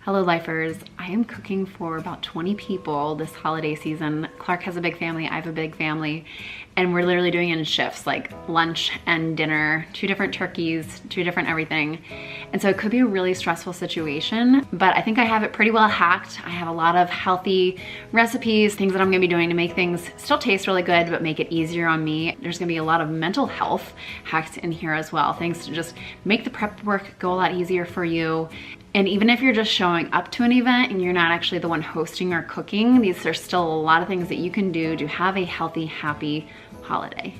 Hello lifers, I am cooking for about 20 people this holiday season. Clark has a big family, I have a big family, and we're literally doing it in shifts, like lunch and dinner, 2 different turkeys, 2 different everything. And so it could be a really stressful situation, but I think I have it pretty well hacked. I have a lot of healthy recipes, things that I'm gonna be doing to make things still taste really good, but make it easier on me. There's gonna be a lot of mental health hacks in here as well, things to just make the prep work go a lot easier for you. And even if you're just showing up to an event and you're not actually the one hosting or cooking, these are still a lot of things that you can do to have a healthy, happy holiday.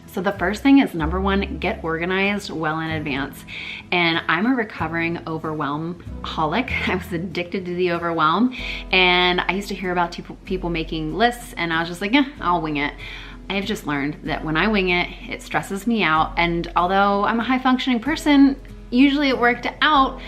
So the first thing is, number one, get organized well in advance. And I'm a recovering overwhelmaholic. I was addicted to the overwhelm. And I used to hear about people making lists, and I was just like, yeah, I'll wing it. I've just learned that when I wing it, it stresses me out. And although I'm a high functioning person, usually it worked out.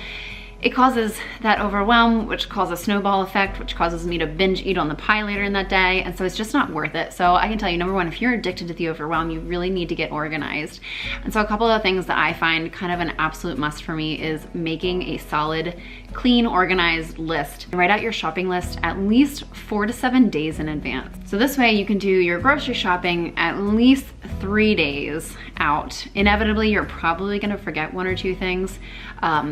It causes that overwhelm, which causes a snowball effect, which causes me to binge eat on the pie later in that day. And so it's just not worth it. So I can tell you, number one, if you're addicted to the overwhelm, you really need to get organized. And so a couple of things that I find kind of an absolute must for me is making a solid, clean, organized list. Write out your shopping list at least 4 to 7 days in advance. So this way you can do your grocery shopping at least 3 days out. Inevitably, you're probably gonna forget 1 or 2 things.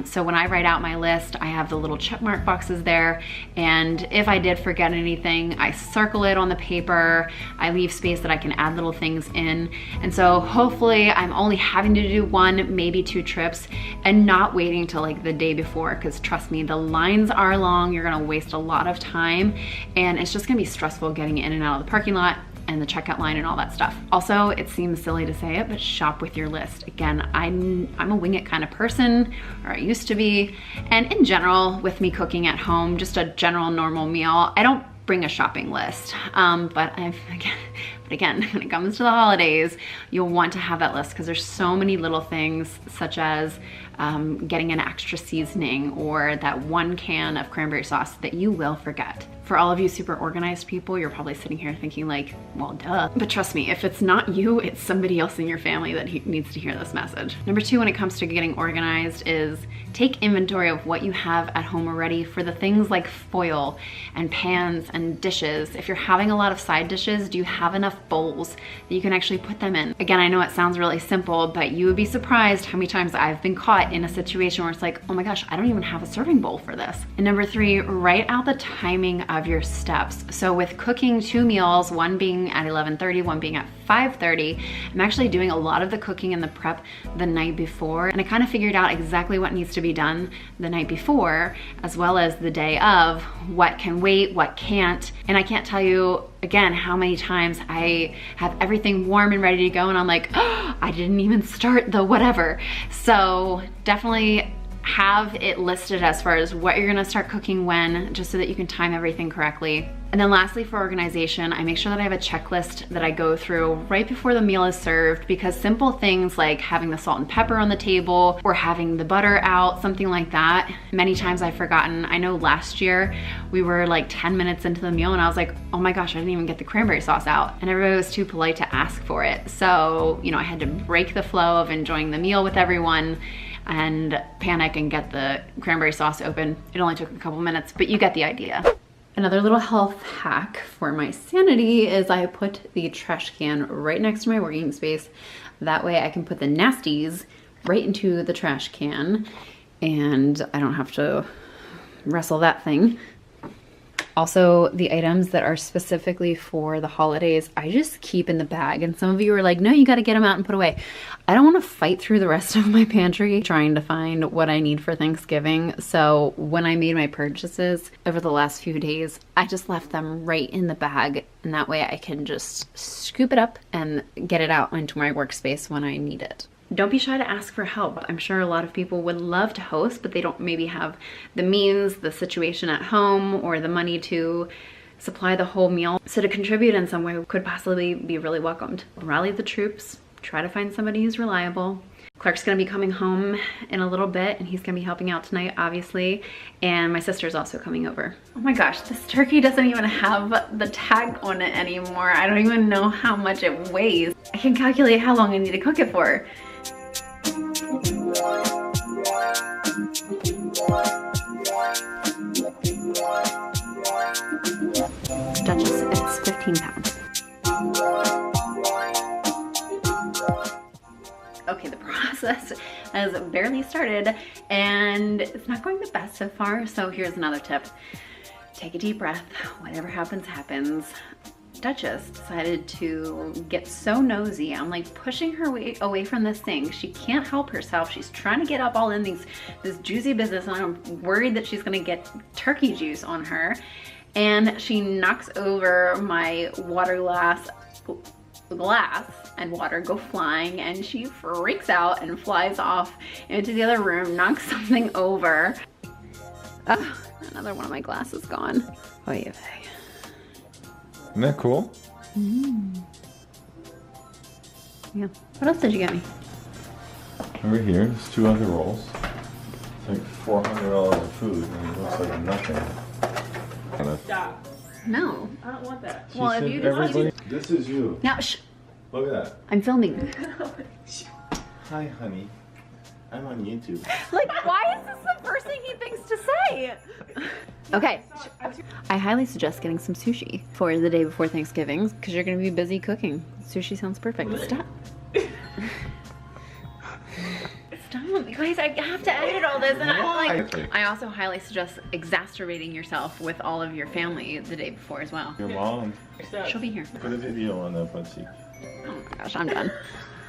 So when I write out my list, I have the little check mark boxes there. And if I did forget anything, I circle it on the paper. I leave space that I can add little things in. And so hopefully I'm only having to do 1, maybe 2 trips and not waiting till like the day before, because trust me, the lines are long. You're gonna waste a lot of time and it's just gonna be stressful getting in and out of the parking lot and the checkout line and all that stuff. Also, it seems silly to say it, but shop with your list. Again, I'm a wing it kind of person, or I used to be. And in general, with me cooking at home, just a general normal meal, I don't bring a shopping list. But again, when it comes to the holidays, you'll want to have that list because there's so many little things, such as getting an extra seasoning or that 1 can of cranberry sauce that you will forget. For all of you super organized people, you're probably sitting here thinking like, well, duh. But trust me, if it's not you, it's somebody else in your family that needs to hear this message. Number 2, when it comes to getting organized, is take inventory of what you have at home already for the things like foil and pans and dishes. If you're having a lot of side dishes, do you have enough bowls that you can actually put them in? Again, I know it sounds really simple, but you would be surprised how many times I've been caught in a situation where it's like, oh my gosh, I don't even have a serving bowl for this. And number 3, write out the timing of your steps. So with cooking 2 meals, one being at 11:30, one being at 5:30, I'm actually doing a lot of the cooking and the prep the night before. And I kind of figured out exactly what needs to be done the night before, as well as the day of, what can wait, what can't. And I can't tell you again how many times I have everything warm and ready to go and I'm like, oh, I didn't even start the whatever. So definitely have it listed as far as what you're gonna start cooking when, just so that you can time everything correctly. And then lastly, for organization, I make sure that I have a checklist that I go through right before the meal is served, because simple things like having the salt and pepper on the table or having the butter out, something like that, many times I've forgotten. I know last year we were like 10 minutes into the meal and I was like, oh my gosh, I didn't even get the cranberry sauce out. And everybody was too polite to ask for it. So, you know, I had to break the flow of enjoying the meal with everyone and panic and get the cranberry sauce open. It only took a couple minutes, but you get the idea. Another little health hack for my sanity is I put the trash can right next to my working space. That way I can put the nasties right into the trash can and I don't have to wrestle that thing. Also, the items that are specifically for the holidays, I just keep in the bag. And some of you are like, no, you got to get them out and put away. I don't want to fight through the rest of my pantry trying to find what I need for Thanksgiving. So when I made my purchases over the last few days, I just left them right in the bag. And that way I can just scoop it up and get it out into my workspace when I need it. Don't be shy to ask for help. I'm sure a lot of people would love to host, but they don't maybe have the means, the situation at home, or the money to supply the whole meal. So to contribute in some way could possibly be really welcomed. Rally the troops, try to find somebody who's reliable. Clark's gonna be coming home in a little bit and he's gonna be helping out tonight, obviously. And my sister's also coming over. Oh my gosh, this turkey doesn't even have the tag on it anymore. I don't even know how much it weighs. I can calculate how long I need to cook it for. Duchess, it's 15 pounds. Okay, the process has barely started and it's not going the best so far. So here's another tip. Take a deep breath. Whatever happens, happens. Duchess decided to get so nosy. I'm like pushing her away from this thing. She can't help herself. She's trying to get up all in this juicy business and I'm worried that she's gonna get turkey juice on her. And she knocks over my water glass and water go flying and she freaks out and flies off into the other room, knocks something over. Oh, another one of my glasses gone. Oh yeah. Isn't that cool? Yeah. What else did you get me? Over here, there's 2 other rolls. It's like $400 of food and it looks like nothing. Stop. No. I don't want that. She Well, if said you just everybody, this is you. Now, shh. Look at that. I'm filming. Hi, honey. I'm on YouTube. Like, why is this the first thing he thinks to say? Okay. I highly suggest getting some sushi for the day before Thanksgiving because you're going to be busy cooking. Sushi sounds perfect. Stop. Stop. You guys, I have to edit all this. And I also highly suggest exacerbating yourself with all of your family the day before as well. Your mom. She'll be here. Put a video on that, Butsy. Oh my gosh, I'm done.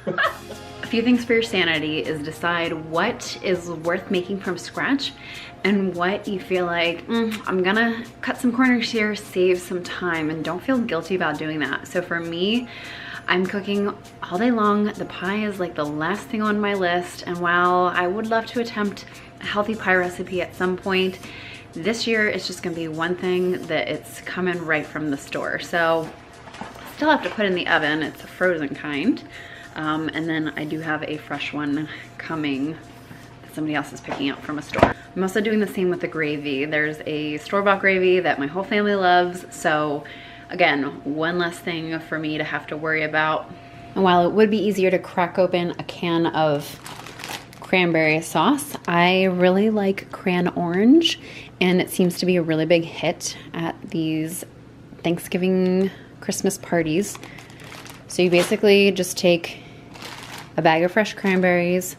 A few things for your sanity is decide what is worth making from scratch and what you feel like, I'm gonna cut some corners here, save some time, and don't feel guilty about doing that. So for me, I'm cooking all day long. The pie is like the last thing on my list, and while I would love to attempt a healthy pie recipe at some point, this year it's just gonna be one thing that it's coming right from the store. So still have to put in the oven. It's a frozen kind. And then I do have a fresh one coming that somebody else is picking up from a store. I'm also doing the same with the gravy. There's a store-bought gravy that my whole family loves. So again, one less thing for me to have to worry about. And while it would be easier to crack open a can of cranberry sauce, I really like Cran Orange, and it seems to be a really big hit at these Thanksgiving Christmas parties. So you basically just take a bag of fresh cranberries,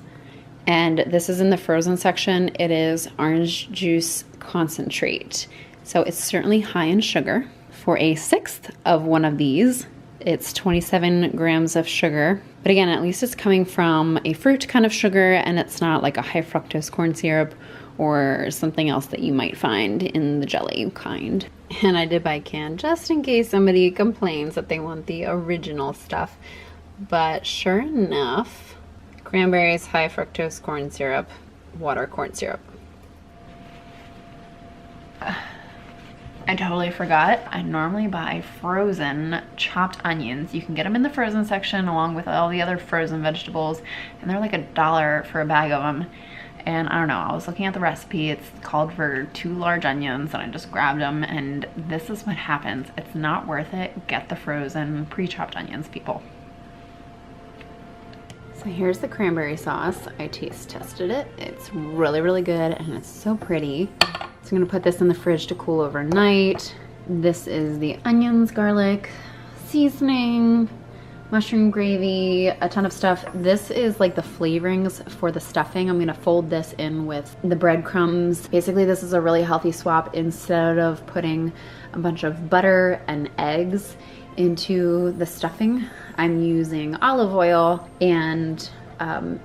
and this is in the frozen section. It is orange juice concentrate. So it's certainly high in sugar. For a 1/6 of one of these, it's 27 grams of sugar. But again, at least it's coming from a fruit kind of sugar, and it's not like a high fructose corn syrup or something else that you might find in the jelly kind. And I did buy a can just in case somebody complains that they want the original stuff. But sure enough, cranberries, high fructose corn syrup, water corn syrup. I totally forgot. I normally buy frozen chopped onions. You can get them in the frozen section along with all the other frozen vegetables, and they're like $1 for a bag of them. And I don't know, I was looking at the recipe, it's called for 2 large onions, and I just grabbed them, and this is what happens. It's not worth it. Get the frozen pre-chopped onions, people. So here's the cranberry sauce. I taste tested it. It's really, really good, and it's so pretty. So I'm gonna put this in the fridge to cool overnight. This is the onions, garlic, seasoning, mushroom gravy, a ton of stuff. This is like the flavorings for the stuffing. I'm gonna fold this in with the breadcrumbs. Basically, this is a really healthy swap. Instead of putting a bunch of butter and eggs into the stuffing, I'm using olive oil and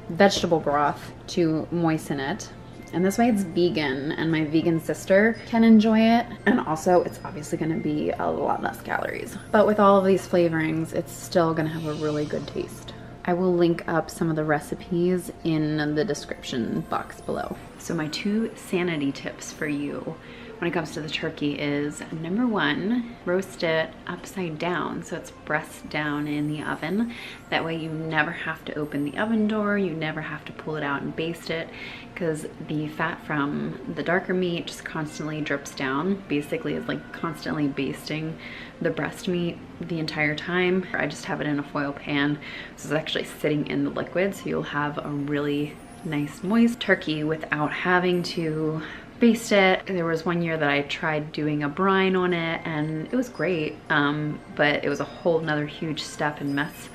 vegetable broth to moisten it. And this way it's vegan, and my vegan sister can enjoy it. And also it's obviously gonna be a lot less calories. But with all of these flavorings, it's still gonna have a really good taste. I will link up some of the recipes in the description box below. So my 2 sanity tips for you when it comes to the turkey is, number one, roast it upside down, so it's breast down in the oven. That way you never have to open the oven door, you never have to pull it out and baste it, because the fat from the darker meat just constantly drips down. Basically it's like constantly basting the breast meat the entire time. I just have it in a foil pan, so it's actually sitting in the liquid, so you'll have a really nice moist turkey without having to baste it. There was one year that I tried doing a brine on it and it was great, but it was a whole nother huge step and mess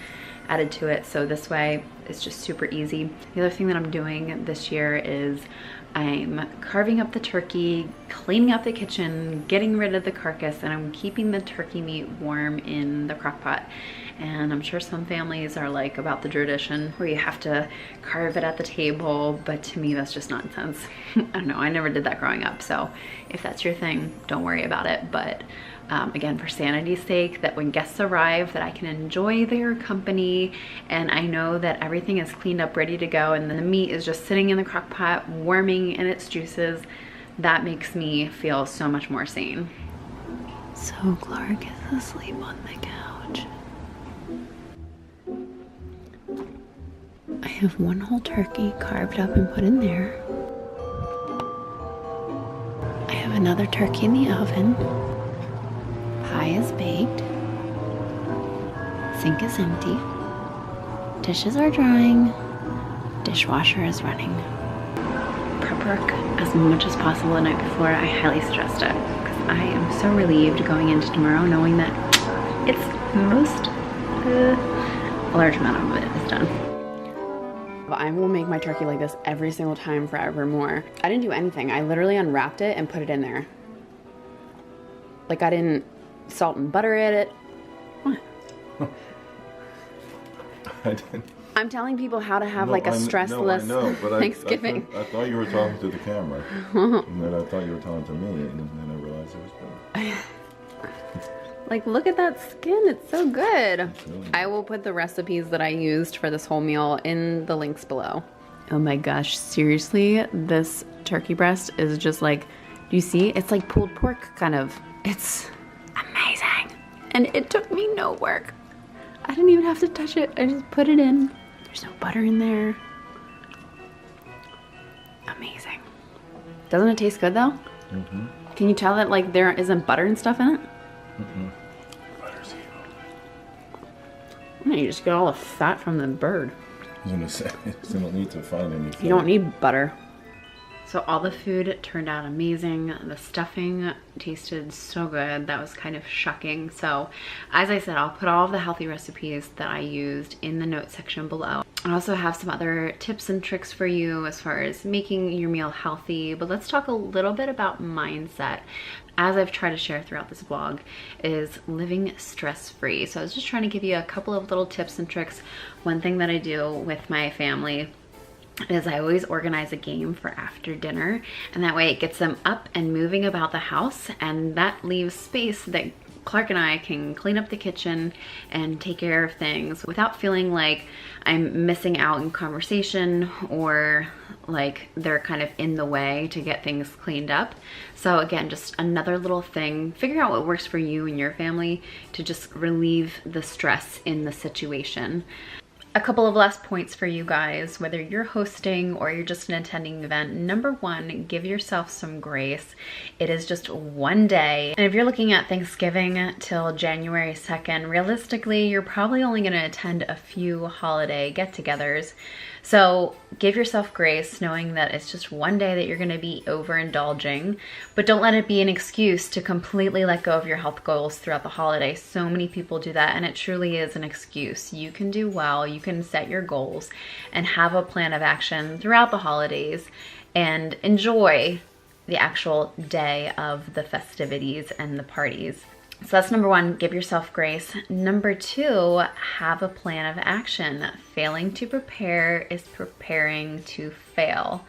added to it. So this way it's just super easy. The other thing that I'm doing this year is I'm carving up the turkey, cleaning up the kitchen, getting rid of the carcass, and I'm keeping the turkey meat warm in the crock pot. And I'm sure some families are like about the tradition where you have to carve it at the table, but to me that's just nonsense. I don't know, I never did that growing up, so if that's your thing, don't worry about it. But again, for sanity's sake, that when guests arrive, that I can enjoy their company, and I know that everything is cleaned up, ready to go, and then the meat is just sitting in the crock pot, warming in its juices. That makes me feel so much more sane. So Clark is asleep on the couch. I have one whole turkey carved up and put in there. I have another turkey in the oven. Pie is baked. Sink is empty. Dishes are drying. Dishwasher is running. Prep work as much as possible the night before. I highly suggest it because I am so relieved going into tomorrow knowing that it's most, a large amount of it is done. I will make my turkey like this every single time forevermore. I didn't do anything. I literally unwrapped it and put it in there. Like I didn't salt and butter it. What? I didn't. I'm telling people how to have No, like a stressless Thanksgiving. I thought you were talking to the camera. And then I thought you were talking to me, and then I realized it was good. Like, look at that skin, it's so good. Really I will put the recipes that I used for this whole meal in the links below. Oh my gosh, seriously, this turkey breast is just like, do you see? It's like pulled pork, kind of. It's amazing. And it took me no work. I didn't even have to touch it. I just put it in. There's no butter in there. Amazing. Doesn't it taste good though? Mm-hmm. Can you tell that like there isn't butter and stuff in it? Mm-hmm. Butter's Yeah, you just get all the fat from the bird. I was gonna say, you don't need to find any fat. You don't need butter. So all the food turned out amazing. The stuffing tasted so good. That was kind of shocking. So as I said, I'll put all of the healthy recipes that I used in the notes section below. I also have some other tips and tricks for you as far as making your meal healthy, but let's talk a little bit about mindset. As I've tried to share throughout this vlog, is living stress-free. So I was just trying to give you a couple of little tips and tricks. One thing that I do with my family is I always organize a game for after dinner, and that way it gets them up and moving about the house, and that leaves space that Clark and I can clean up the kitchen and take care of things without feeling like I'm missing out in conversation or like they're kind of in the way to get things cleaned up. So again, just another little thing. Figure out what works for you and your family to just relieve the stress in the situation. A couple of last points for you guys, whether you're hosting or you're just an attending event. Number one, give yourself some grace. It is just one day. And if you're looking at Thanksgiving till January 2nd, realistically, you're probably only gonna attend a few holiday get-togethers. So give yourself grace, knowing that it's just one day that you're gonna be overindulging, but don't let it be an excuse to completely let go of your health goals throughout the holiday. So many people do that, and it truly is an excuse. You can do well, you can set your goals and have a plan of action throughout the holidays and enjoy the actual day of the festivities and the parties. So that's number one, give yourself grace. Number two, have a plan of action. Failing to prepare is preparing to fail.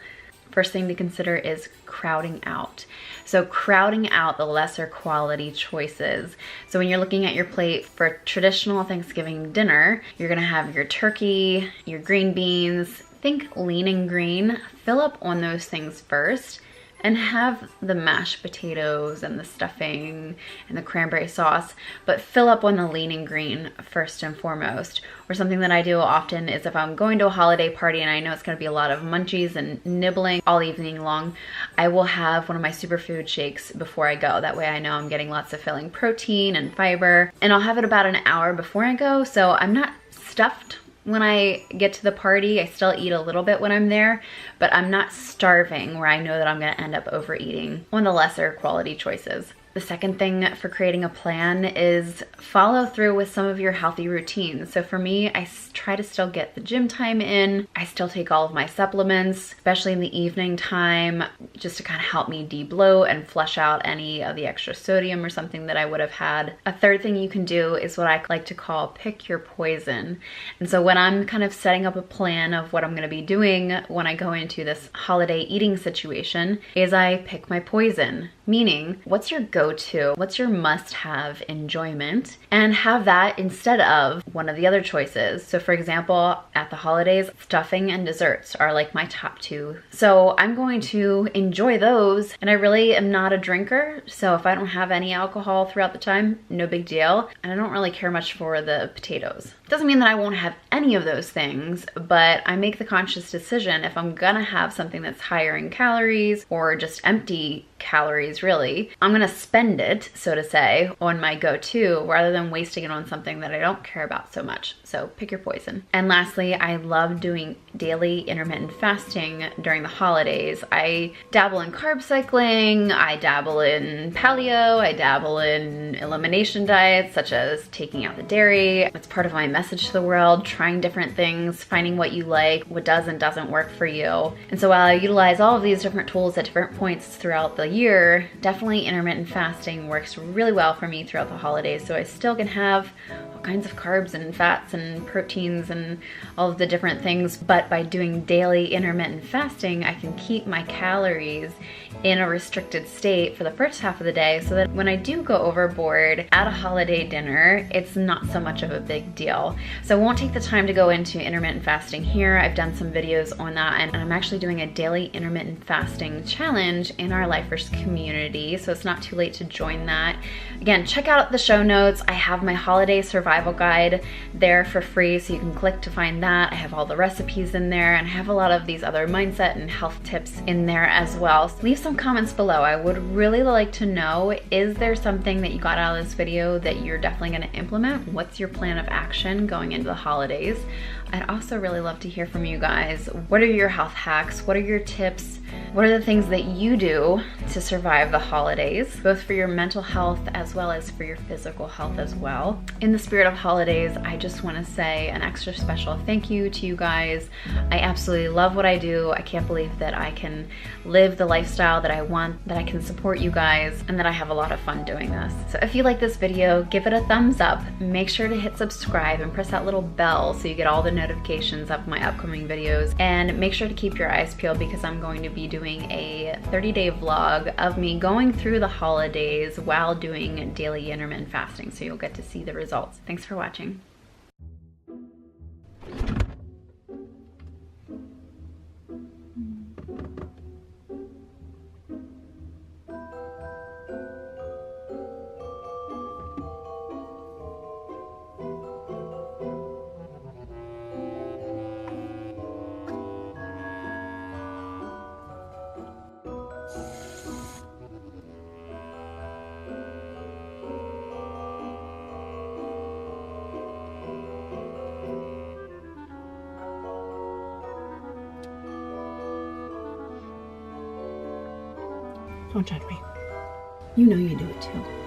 First thing to consider is crowding out. So crowding out the lesser quality choices. So when you're looking at your plate for traditional Thanksgiving dinner, you're gonna have your turkey, your green beans, think lean and green. Fill up on those things first, and have the mashed potatoes and the stuffing and the cranberry sauce, but fill up on the lean and green first and foremost. Or something that I do often is if I'm going to a holiday party and I know it's gonna be a lot of munchies and nibbling all evening long, I will have one of my superfood shakes before I go. That way I know I'm getting lots of filling protein and fiber, and I'll have it about an hour before I go, so I'm not stuffed when I get to the party. I still eat a little bit when I'm there, but I'm not starving where I know that I'm gonna end up overeating on the lesser quality choices. The second thing for creating a plan is follow through with some of your healthy routines. So for me, I try to still get the gym time in. I still take all of my supplements, especially in the evening time, just to kind of help me de-bloat and flush out any of the extra sodium or something that I would have had. A third thing you can do is what I like to call pick your poison. And so when I'm kind of setting up a plan of what I'm gonna be doing when I go into this holiday eating situation, is I pick my poison. Meaning, what's your go-to? What's your must-have enjoyment? And have that instead of one of the other choices. So for example, at the holidays, stuffing and desserts are like my top two. So I'm going to enjoy those, and I really am not a drinker, so if I don't have any alcohol throughout the time, no big deal. And I don't really care much for the potatoes. Doesn't mean that I won't have any of those things, but I make the conscious decision if I'm gonna have something that's higher in calories or just empty calories really, I'm gonna spend it, so to say, on my go-to rather than wasting it on something that I don't care about so much. So pick your poison. And lastly, I love doing daily intermittent fasting during the holidays. I dabble in carb cycling, I dabble in paleo, I dabble in elimination diets such as taking out the dairy. It's part of my message to the world, trying different things, finding what you like, what does and doesn't work for you. And so while I utilize all of these different tools at different points throughout the year, definitely intermittent fasting works really well for me throughout the holidays, so I still can have all kinds of carbs and fats and proteins and all of the different things, but by doing daily intermittent fasting, I can keep my calories in a restricted state for the first half of the day, so that when I do go overboard at a holiday dinner, it's not so much of a big deal. So I won't take the time to go into intermittent fasting here. I've done some videos on that, and I'm actually doing a daily intermittent fasting challenge in our Lifers community, so it's not too late to join that. Again, check out the show notes. I have my holiday survival guide there for free, so you can click to find that. I have all the recipes in there, and I have a lot of these other mindset and health tips in there as well. So leave some comments below. I would really like to know, is there something that you got out of this video that you're definitely going to implement? What's your plan of action going into the holidays? I'd also really love to hear from you guys. What are your health hacks? What are your tips? What are the things that you do to survive the holidays, both for your mental health as well as for your physical health as well? In the spirit of holidays, I just want to say an extra special thank you to you guys. I absolutely love what I do. I can't believe that I can live the lifestyle that I want, that I can support you guys, and that I have a lot of fun doing this. So if you like this video, give it a thumbs up. Make sure to hit subscribe and press that little bell so you get all the notifications of my upcoming videos. And make sure to keep your eyes peeled, because I'm going to be doing a 30-day vlog of me going through the holidays while doing daily intermittent fasting, so you'll get to see the results. Thanks for watching. Don't judge me. You know you do it too.